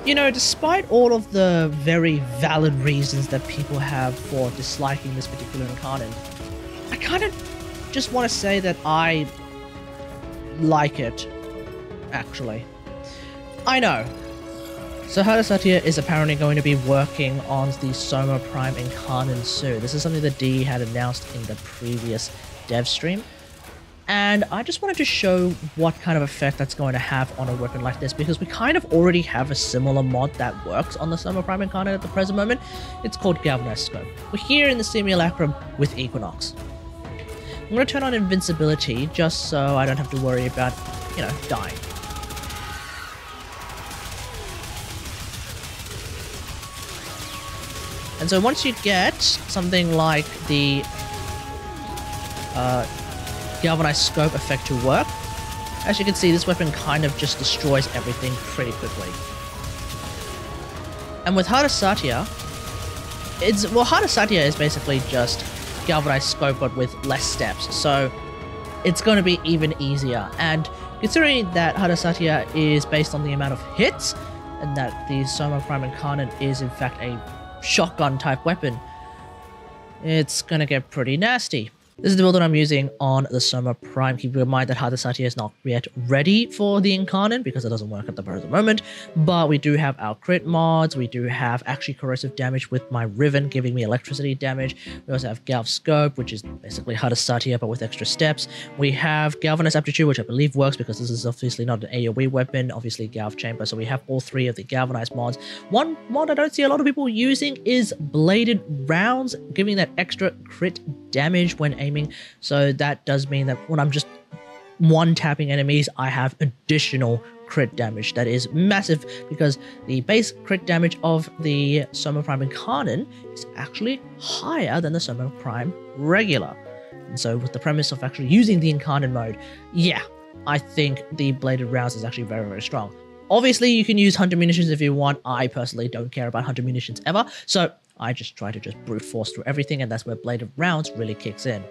You know, despite all of the very valid reasons that people have for disliking this particular incarnate, I kind of just want to say that I like it, actually. I know. So Hada Satya is apparently going to be working on the Soma Prime Incarnate soon. This is something that DE had announced in the previous dev stream. And I just wanted to show what kind of effect that's going to have on a weapon like this, because we kind of already have a similar mod that works on the Soma Prime Incarnate at the present moment. It's called Galvanized Scope. We're here in the Simulacrum with Equinox. I'm going to turn on Invincibility just so I don't have to worry about, you know, dying. And so once you get something like the Galvanized Scope effect to work, as you can see, this weapon kind of just destroys everything pretty quickly. And with Hada Satya, Hada Satya is basically just Galvanized Scope but with less steps, so it's going to be even easier. And considering that Hada Satya is based on the amount of hits, and that the Soma Prime Incarnate is in fact a shotgun type weapon, it's gonna get pretty nasty. This is the build that I'm using on the Soma Prime. Keep in mind that Hada Satya is not yet ready for the Incarnate because it doesn't work at the present moment, but we do have our crit mods, we do have actually corrosive damage with my Riven giving me electricity damage, we also have Galv Scope, which is basically Hada Satya but with extra steps, we have Galvanized Aptitude, which I believe works because this is obviously not an AoE weapon, obviously Galv Chamber, so we have all three of the Galvanized mods. One mod I don't see a lot of people using is Bladed Rounds, giving that extra crit damage when aiming, so that does mean that when I'm just one-tapping enemies, I have additional crit damage that is massive, because the base crit damage of the Soma Prime Incarnate is actually higher than the Soma Prime Regular. And so with the premise of actually using the Incarnate mode, yeah, I think the Bladed Rounds is actually very, very strong. Obviously, you can use Hunter Munitions if you want. I personally don't care about Hunter Munitions ever, so I just try to just brute force through everything, and that's where Bladed Rounds really kicks in.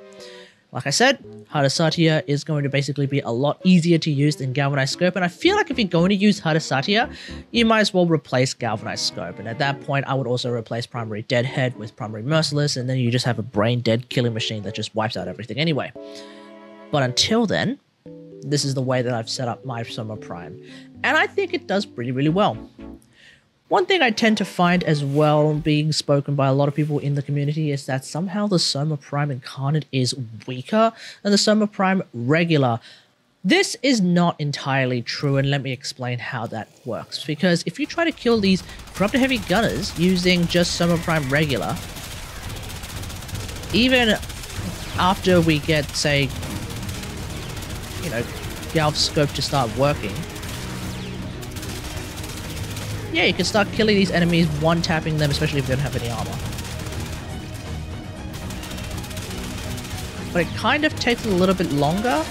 Like I said, Hada Satya is going to basically be a lot easier to use than Galvanized Scope, and I feel like if you're going to use Hada Satya, you might as well replace Galvanized Scope, and at that point I would also replace Primary Deadhead with Primary Merciless, and then you just have a brain-dead killing machine that just wipes out everything anyway. But until then, this is the way that I've set up my Soma Prime, and I think it does pretty, really well. One thing I tend to find as well, being spoken by a lot of people in the community, is that somehow the Soma Prime Incarnate is weaker than the Soma Prime Regular. This is not entirely true, and let me explain how that works. Because if you try to kill these Corrupted Heavy Gunners using just Soma Prime Regular, even after we get, say, you know, Galv Scope to start working, yeah, you can start killing these enemies, one-tapping them, especially if they don't have any armor. But it kind of takes a little bit longer.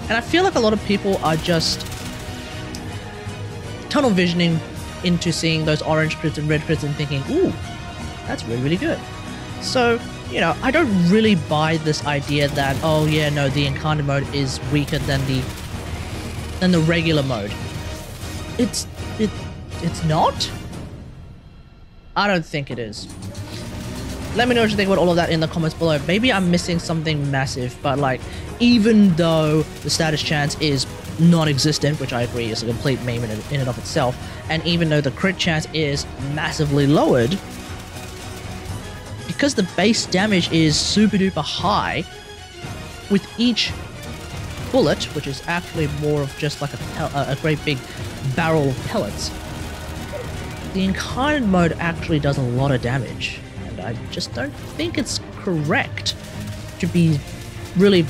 And I feel like a lot of people are just tunnel visioning into seeing those orange crits and red crits and thinking, ooh, that's really, really good. So, you know, I don't really buy this idea that, oh yeah, no, the Incarnate mode is weaker than the regular mode. It's not? I don't think it is. Let me know what you think about all of that in the comments below. Maybe I'm missing something massive, but like, even though the status chance is non-existent, which I agree is a complete meme in and of itself, and even though the crit chance is massively lowered, because the base damage is super duper high, with each bullet, which is actually more of just like a great big barrel of pellets, the Incarnate mode actually does a lot of damage, and I just don't think it's correct to be really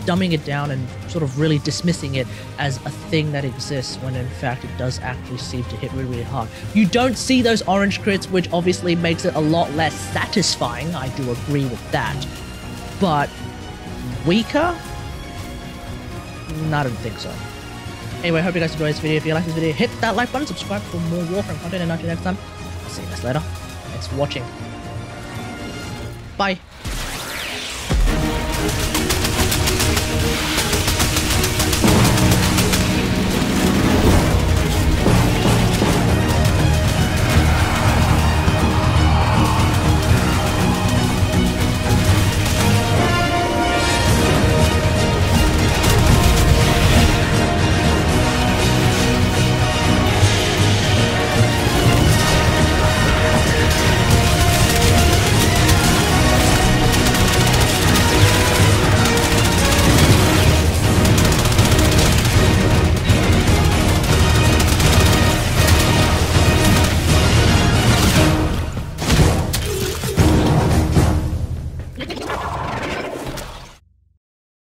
dumbing it down and sort of really dismissing it as a thing that exists when in fact it does actually seem to hit really, really hard. You don't see those orange crits, which obviously makes it a lot less satisfying, I do agree with that, but weaker? No, I don't think so. Anyway, hope you guys enjoyed this video. If you like this video, hit that like button, subscribe for more Warframe content, and until next time, I'll see you guys later. Thanks for watching. Bye.